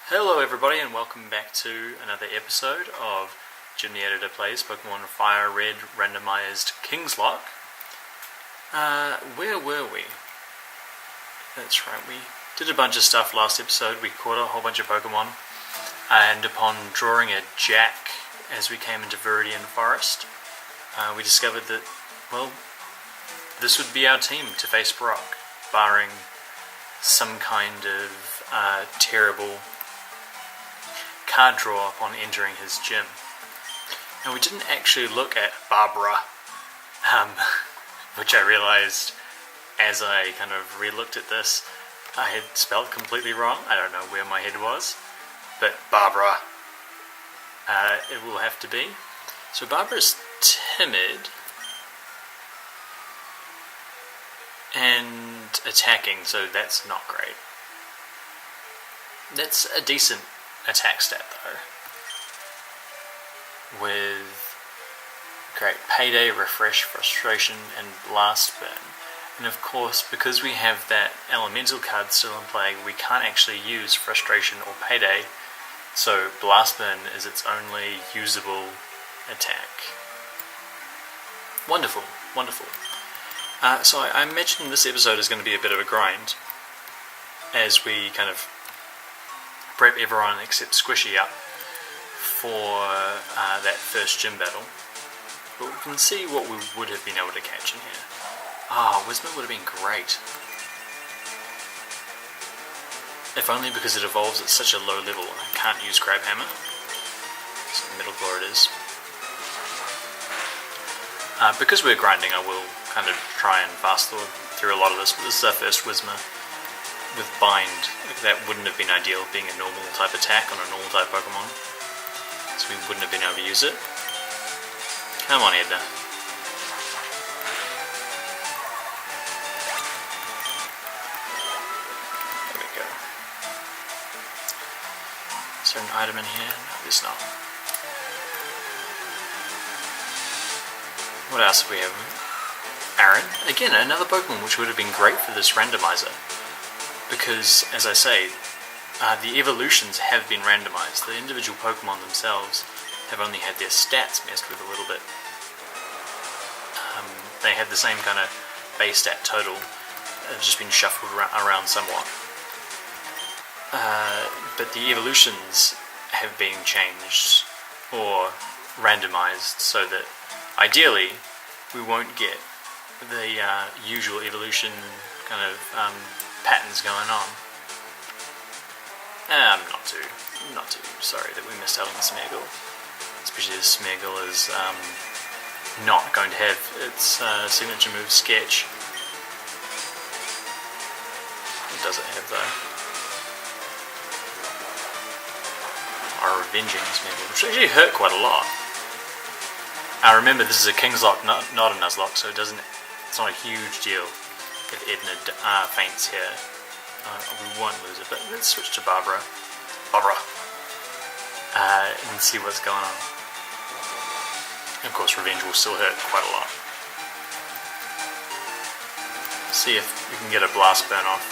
Hello everybody and welcome back to another episode of Jim the Editor Plays Pokemon Fire Red Randomised Kingslocke. Where were we? That's right, we did a bunch of stuff last episode. We caught a whole bunch of Pokemon, and upon drawing a Jack as we came into Viridian Forest, we discovered that, well, this would be our team to face Brock, barring some kind of terrible card draw upon entering his gym. And we didn't actually look at Barbara, which I realized as I kind of re-looked at this, I had spelled completely wrong. I don't know where my head was, but Barbara, it will have to be. So Barbara's timid and attacking, so that's not great. That's a decent attack stat though, with great Payday, Refresh, Frustration, and Blast Burn. And of course, because we have that elemental card still in play, we can't actually use Frustration or Payday, so Blast Burn is its only usable attack. Wonderful, wonderful. So I imagine this episode is going to be a bit of a grind as we kind of prep everyone except Sqwishy up for that first gym battle. But we can see what we would have been able to catch in here. Whismur would have been great. If only because it evolves at such a low level. I can't use Crab Hammer. So Metal Claw it is. Because we're grinding, I will kind of try and fast forward through a lot of this, but this is our first Whismur with Bind. That wouldn't have been ideal, being a normal type attack on a normal type Pokemon, so we wouldn't have been able to use it. Come on, Edna. There we go. Is there an item in here? No, there's not. What else have we have? Aaron. Again, another Pokemon which would have been great for this randomizer. Because, as I say, the evolutions have been randomized. The individual Pokemon themselves have only had their stats messed with a little bit. They have the same kind of base stat total, just been shuffled around somewhat. But the evolutions have been changed or randomized so that ideally we won't get the usual evolution kind of patterns going on. I'm not too sorry that we missed out on the Smeargle, especially as Smeargle is not going to have its signature move Sketch. What does it have though? Our Revenging Smeargle, which actually hurt quite a lot. Remember, this is a Kingslocke, not a Nuzlocke, so it's not a huge deal if Edna faints here. We won't lose it, but let's switch to Barbara. And see what's going on. Of course, Revenge will still hurt quite a lot. See if we can get a Blast Burn off.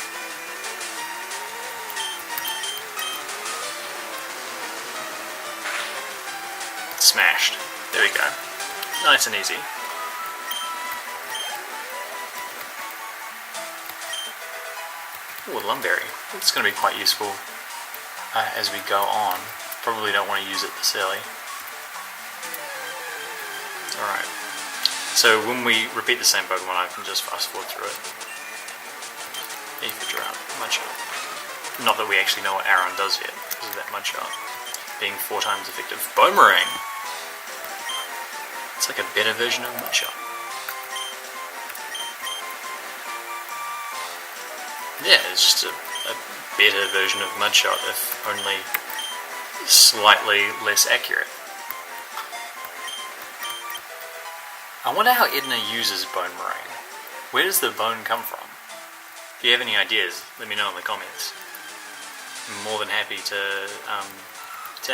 Smashed. There we go. Nice and easy. Ooh, a Lumberry. It's going to be quite useful as we go on. Probably don't want to use it this early. Alright. So when we repeat the same Pokemon, I can just fast forward through it. Feature out. Mudshot. Not that we actually know what Aaron does yet, because of that Mudshot being 4 times effective. Boomerang! It's like a better version of Mudshot. Yeah, it's just a better version of Mudshot, if only slightly less accurate. I wonder how Edna uses Boomerang. Where does the bone come from? If you have any ideas, let me know in the comments. I'm more than happy to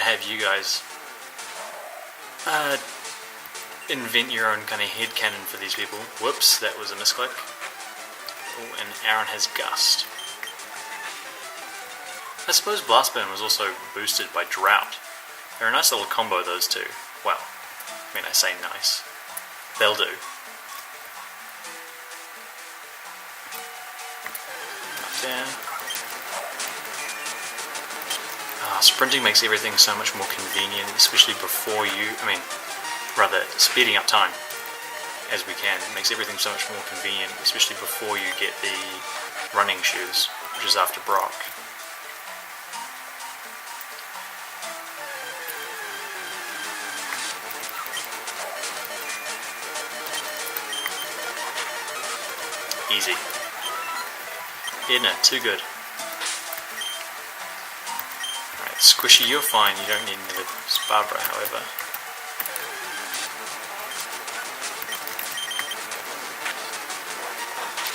have you guys invent your own kind of headcanon for these people. Whoops, that was a misclick. Oh, and Aaron has Gust. I suppose Blast Burn was also boosted by Drought. They're a nice little combo, those two. Well, I mean, I say nice. They'll do. Up there. Sprinting makes everything so much more convenient, especially before you... I mean, rather, speeding up time as we can. It makes everything so much more convenient, especially before you get the running shoes, which is after Brock. Easy. Yeah, no, too good. Alright, Sqwishy, you're fine. You don't need another Barbara, however.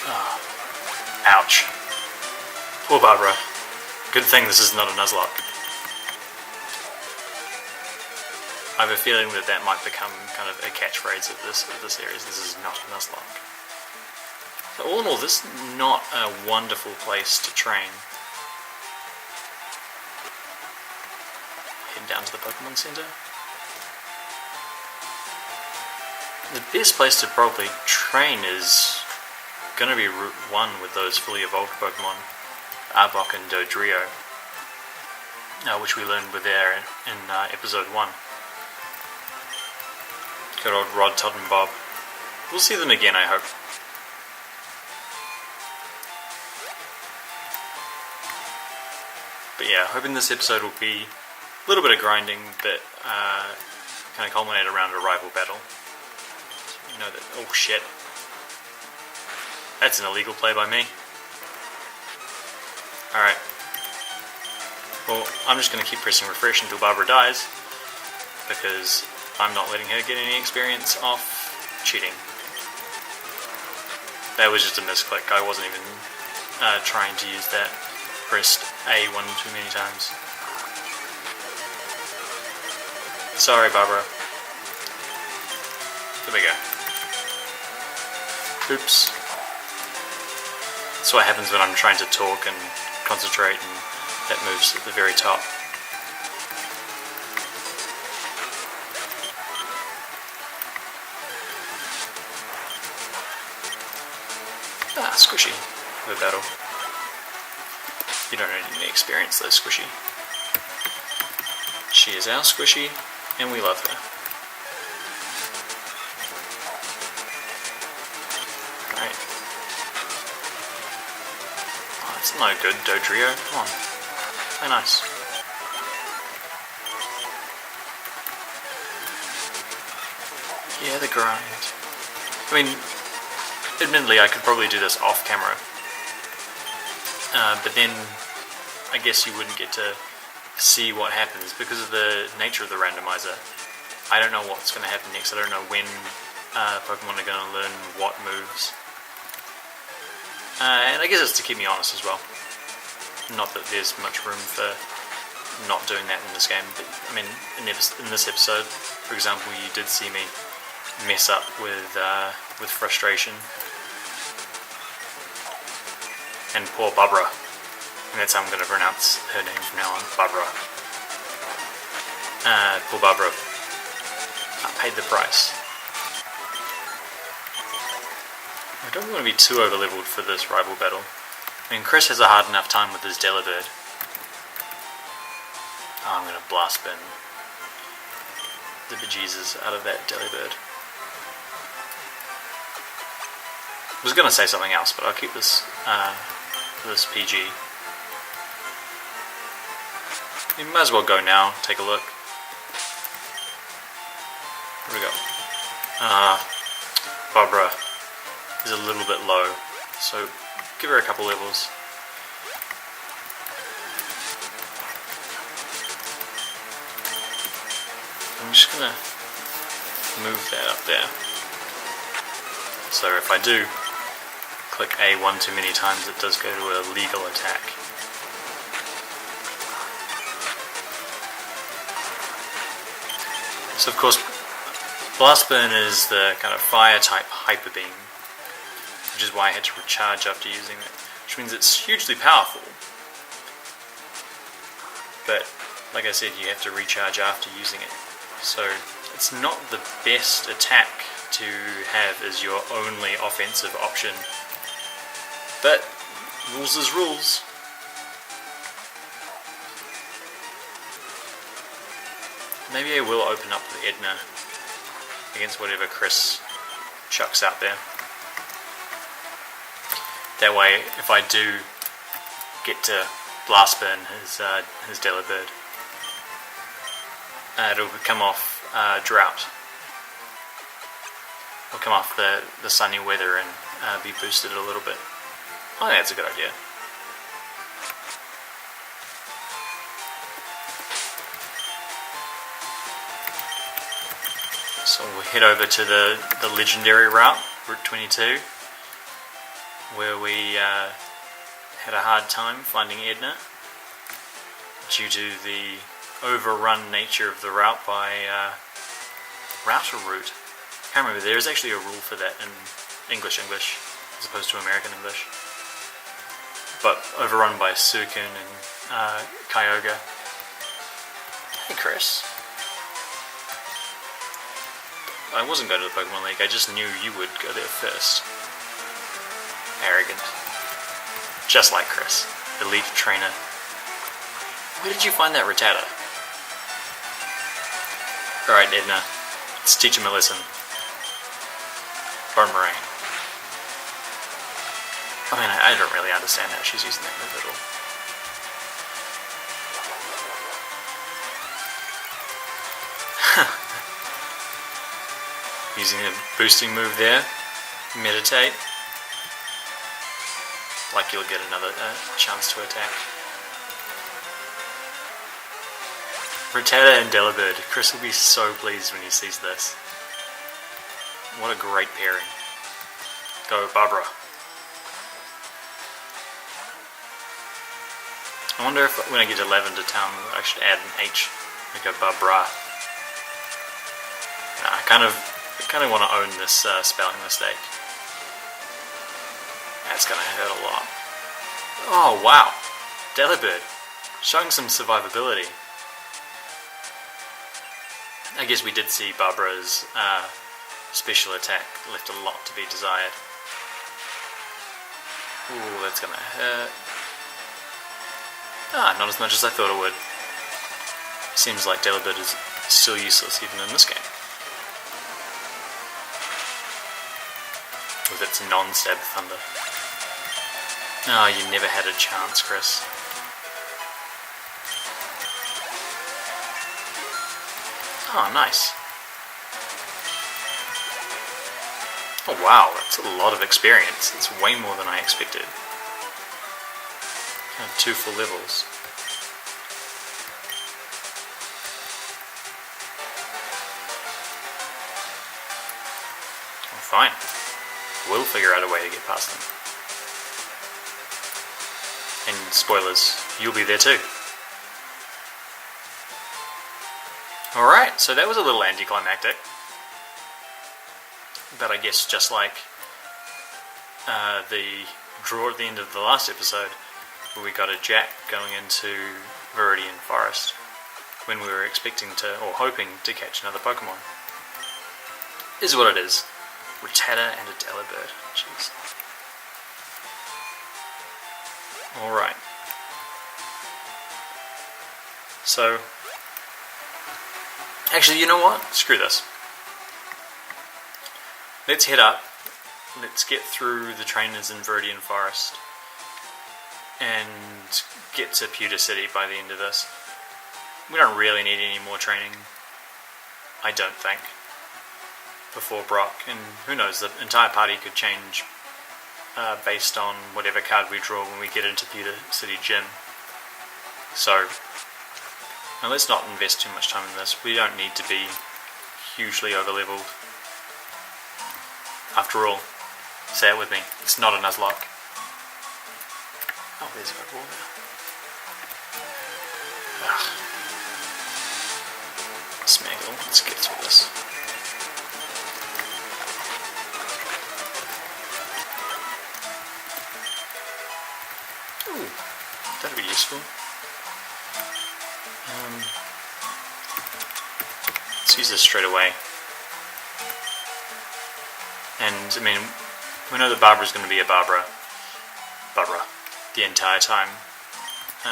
Oh. Ouch. Poor Barbara. Good thing this is not a Nuzlocke. I have a feeling that that might become kind of a catchphrase of this series. This is not a Nuzlocke. So all in all, this is not a wonderful place to train. Head down to the Pokemon Center. The best place to probably train is going to be Route 1 with those fully evolved Pokemon, Arbok and Dodrio, which we learned were there in episode 1. Good old Rod, Todd and Bob. We'll see them again, I hope. But yeah, hoping this episode will be a little bit of grinding, but kind of culminate around a rival battle. You know that. Oh shit. That's an illegal play by me. Alright. Well, I'm just going to keep pressing refresh until Barbara dies, because I'm not letting her get any experience off cheating. That was just a misclick. I wasn't even trying to use that. Pressed A one too many times. Sorry, Barbara. There we go. Oops. That's what happens when I'm trying to talk and concentrate, and that moves at the very top. Sqwishy. The battle. You don't need any experience though, Sqwishy. She is our Sqwishy, and we love her. Right. Oh, that's no good, Dodrio. Come on. Play nice. Yeah, the grind. I mean, admittedly, I could probably do this off camera. But then, I guess you wouldn't get to see what happens because of the nature of the randomizer. I don't know what's going to happen next. I don't know when Pokemon are going to learn what moves. And I guess it's to keep me honest as well. Not that there's much room for not doing that in this game, but I mean, in this episode, for example, you did see me mess up with frustration. And poor Barbara. And that's how I'm going to pronounce her name from now on. Barbara. Poor Barbara. I paid the price. I don't want to be too over-leveled for this rival battle. I mean, Chris has a hard enough time with his Delibird. Oh, I'm going to blast bin the bejesus out of that Delibird. I was going to say something else, but I'll keep this PG. You might as well go now, take a look. Here we go. Barbara is a little bit low, so give her a couple levels. I'm just gonna move that up there. So if I do click A one too many times, it does go to a legal attack. So of course, Blast Burn is the kind of fire type Hyper Beam, which is why I had to recharge after using it, which means it's hugely powerful. but like I said, you have to recharge after using it. So it's not the best attack to have as your only offensive option. But rules is rules. Maybe I will open up with Edna against whatever Chris chucks out there. That way, if I do get to blast burn his Delibird, it'll come off drought. It'll come off the sunny weather and be boosted a little bit. I think that's a good idea. So we'll head over to the legendary route, Route 22, where we had a hard time finding Edna due to the overrun nature of the route by route or route. I can't remember. There is actually a rule for that in English as opposed to American English. But overrun by Sukin and Kyogre. Hey Chris. I wasn't going to the Pokemon League, I just knew you would go there first. Arrogant. Just like Chris. Elite trainer. Where did you find that Rattata? Alright, Edna. Let's teach him a lesson. Boomerang. I mean, I don't really understand how she's using that move at all. Using a boosting move there. Meditate. Like you'll get another chance to attack. Rattata and Delibird. Chris will be so pleased when he sees this. What a great pairing. Go, Barbara. I wonder if when I get to Lavender Town I should add an H. Like a Barbara. I kind of want to own this spelling mistake. That's going to hurt a lot. Oh wow, Delibird, showing some survivability. I guess we did see Barbara's special attack left a lot to be desired. Ooh, that's going to hurt. Not as much as I thought it would. Seems like Delibird is still useless even in this game. With its non-stab thunder. Oh, you never had a chance, Chris. Oh, nice. Oh wow, that's a lot of experience. It's way more than I expected. Kind of 2 full levels. Oh, fine. We'll figure out a way to get past them. And spoilers, you'll be there too. Alright, so that was a little anticlimactic. But I guess just like the draw at the end of the last episode, where we got a Jack going into Viridian Forest, when we were expecting to, or hoping to catch another Pokemon. Is what it is. Rattata and a Delibird. Jeez. Alright. So, actually, you know what? Screw this. Let's head up. Let's get through the trainers in Viridian Forest and get to Pewter City by the end of this. We don't really need any more training, I don't think, before Brock, and who knows, the entire party could change based on whatever card we draw when we get into Pewter City Gym. So, now let's not invest too much time in this. We don't need to be hugely over-leveled. After all, say it with me, it's not a Nuzlocke. Oh, there's my ball now. Ugh. Smaggle, let's get through this. Ooh, that'd be useful. Let's use this straight away. And I mean, we know that Barbara's going to be a Barbara the entire time,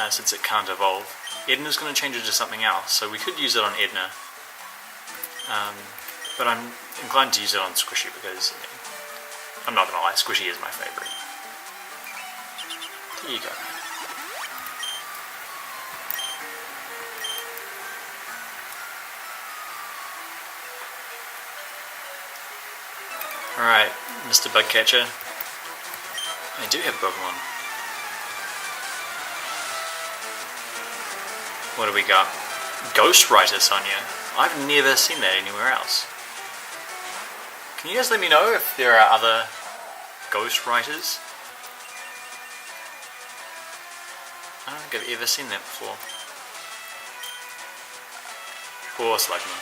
since it can't evolve. Edna's going to change it to something else, so we could use it on Edna. But I'm inclined to use it on Sqwishy because, I mean, I'm not going to lie, Sqwishy is my favourite. There you go. Alright, Mr. Bugcatcher. I do have Pokemon. What do we got? Ghostwriter Sonia. I've never seen that anywhere else. Can you guys let me know if there are other ghostwriters? I don't think I've ever seen that before. Poor Slugma.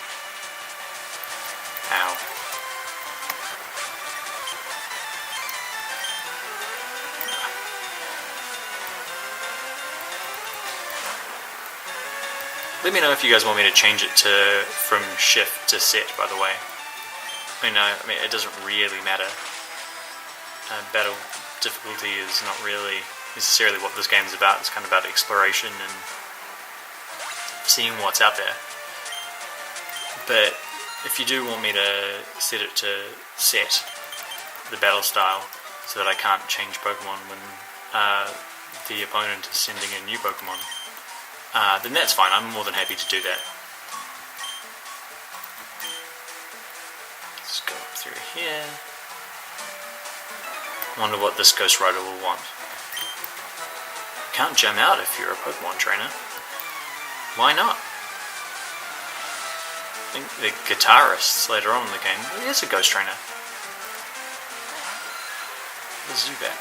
Ow. Let me know if you guys want me to change it from shift to set, by the way. I mean, it doesn't really matter. Battle difficulty is not really necessarily what this game is about. It's kind of about exploration and seeing what's out there. But if you do want me to set it to set, the battle style, so that I can't change Pokemon when the opponent is sending in new Pokemon, then that's fine. I'm more than happy to do that. Let's go up through here. Wonder what this Ghost Rider will want. Can't jam out if you're a Pokemon trainer. Why not? I think the guitarists later on in the game. He is a Ghost Trainer. The Zubat.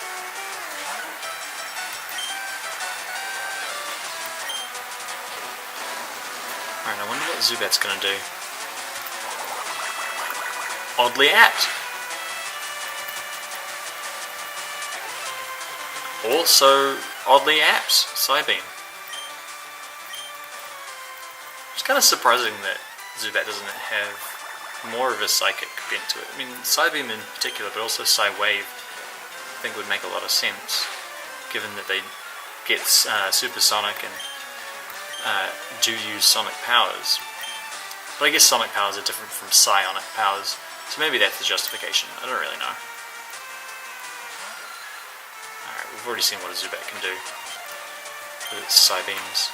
Alright, I wonder what Zubat's going to do. Oddly apt. Also, oddly apt. Psybeam. It's kind of surprising that Zubat doesn't have more of a psychic bent to it. I mean, Psybeam in particular, but also Psywave, I think would make a lot of sense, given that they get supersonic and do use sonic powers. But I guess sonic powers are different from psionic powers, so maybe that's the justification. I don't really know. Alright, we've already seen what a Zubat can do with its Psybeams.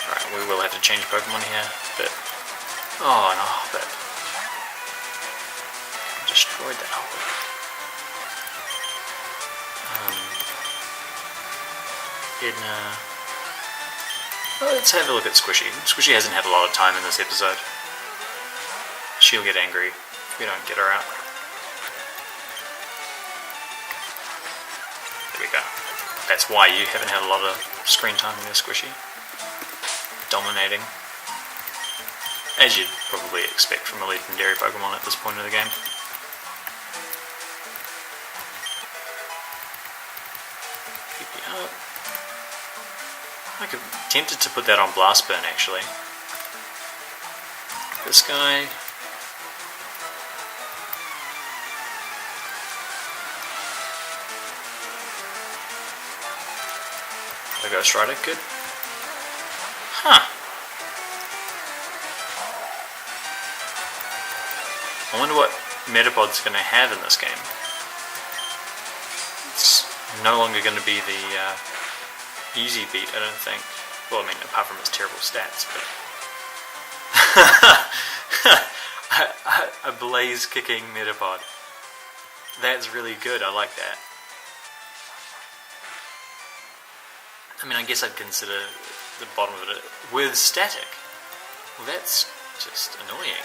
Alright, we will have to change Pokemon here, but... Oh no, but... destroyed that whole bit. Edna... Well, let's have a look at Sqwishy. Sqwishy hasn't had a lot of time in this episode. She'll get angry if we don't get her out. There we go. That's why you haven't had a lot of screen time in your Sqwishy. Dominating. As you'd probably expect from a legendary Pokemon at this point of the game. Keep you up. I'm tempted to put that on Blast Burn actually. This guy. The Ghost Rider, good. Huh. I wonder what Metapod's going to have in this game. It's no longer going to be the easy beat, I don't think. Well, I mean, apart from its terrible stats, but... a blaze-kicking Metapod. That's really good, I like that. I mean, I guess I'd consider the bottom of it with static. Well, that's just annoying.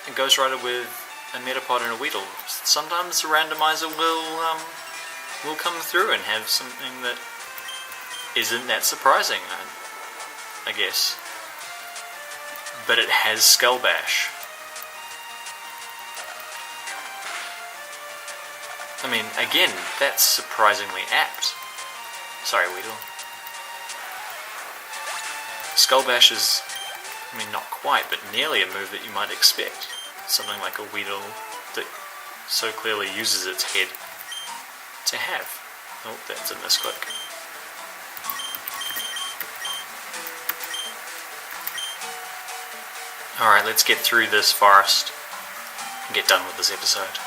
A Ghost Rider with a Metapod and a Weedle. Sometimes the randomizer will come through and have something that isn't that surprising, I guess. But it has Skull Bash. I mean, again, that's surprisingly apt. Sorry, Weedle. Skull Bash is, I mean, not quite, but nearly a move that you might expect. Something like a Weedle that so clearly uses its head to have. Oh, that's a misclick. Alright, let's get through this forest and get done with this episode.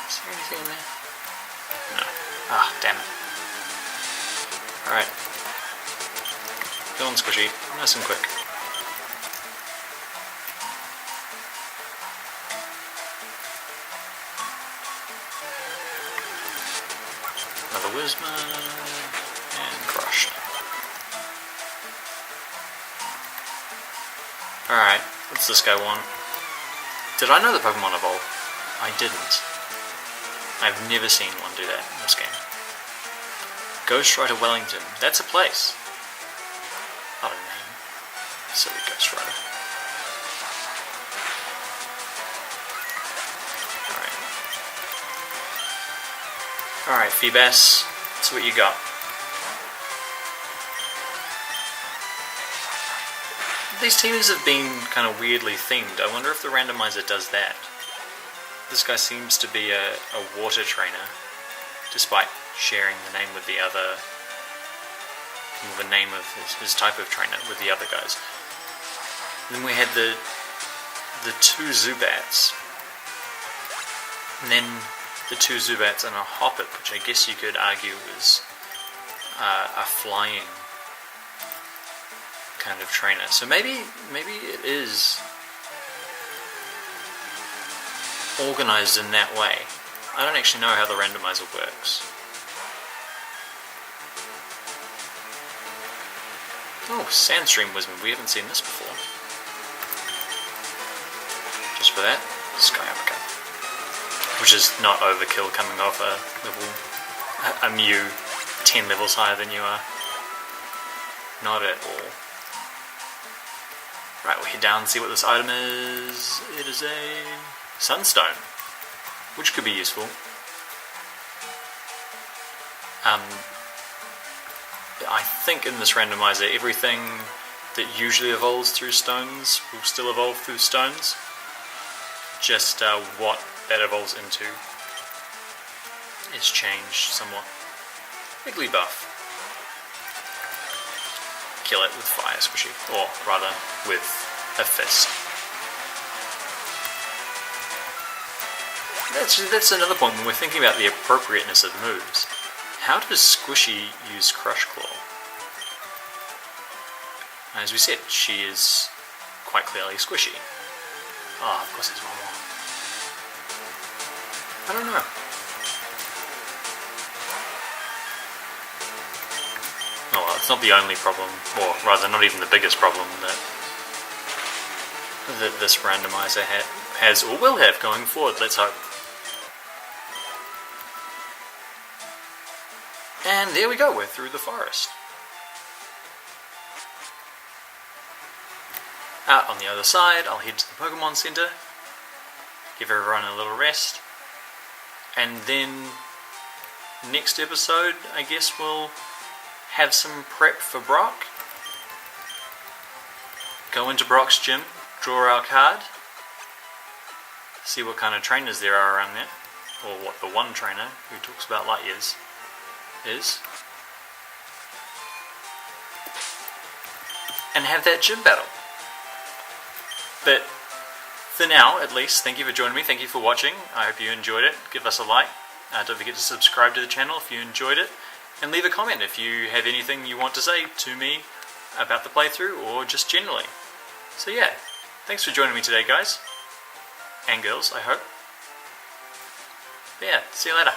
Is there anything in there? No. Ah, damn it. Alright. Go on, Sqwishy. Nice and quick. Another Whisma, and crushed. Alright, what's this guy want? Did I know that Pokemon evolve? I didn't. I've never seen one do that in this game. Ghost Rider Wellington, that's a place. Not a name. Silly Ghost Rider. Alright, Feebas, that's what you got. These teams have been kind of weirdly themed. I wonder if the randomizer does that. This guy seems to be a water trainer, despite sharing the name with the other, the name of his type of trainer with the other guys. Then we had the two Zubats, and then the two Zubats and a Hoppip, which I guess you could argue is a flying kind of trainer. So maybe it is organized in that way. I don't actually know how the randomizer works. Oh, Sandstream Whisman. We haven't seen this before. Just for that, Sky Uppercut. Which is not overkill coming off a Mew 10 levels higher than you are. Not at all. Right, we'll head down and see what this item is. It is a Sunstone, which could be useful. I think in this randomizer, everything that usually evolves through stones will still evolve through stones. Just what that evolves into is changed somewhat. Wigglybuff. Kill it with fire, Sqwishy. Or rather, with a fist. That's another point when we're thinking about the appropriateness of moves. How does Sqwishy use Crush Claw? As we said, she is quite clearly Sqwishy. Oh, of course there's one more. I don't know. Oh well, it's not the only problem, or rather not even the biggest problem that this randomizer has or will have going forward, let's hope. And there we go, we're through the forest. Out on the other side, I'll head to the Pokemon Center, give everyone a little rest, and then next episode, I guess we'll have some prep for Brock. Go into Brock's gym, draw our card, see what kind of trainers there are around there, or what the one trainer who talks about light years is, and have that gym battle. But for now, at least, thank you for joining me, thank you for watching, I hope you enjoyed it, give us a like, don't forget to subscribe to the channel if you enjoyed it, and leave a comment if you have anything you want to say to me about the playthrough, or just generally. So yeah, thanks for joining me today guys, and girls, I hope. But yeah, see you later.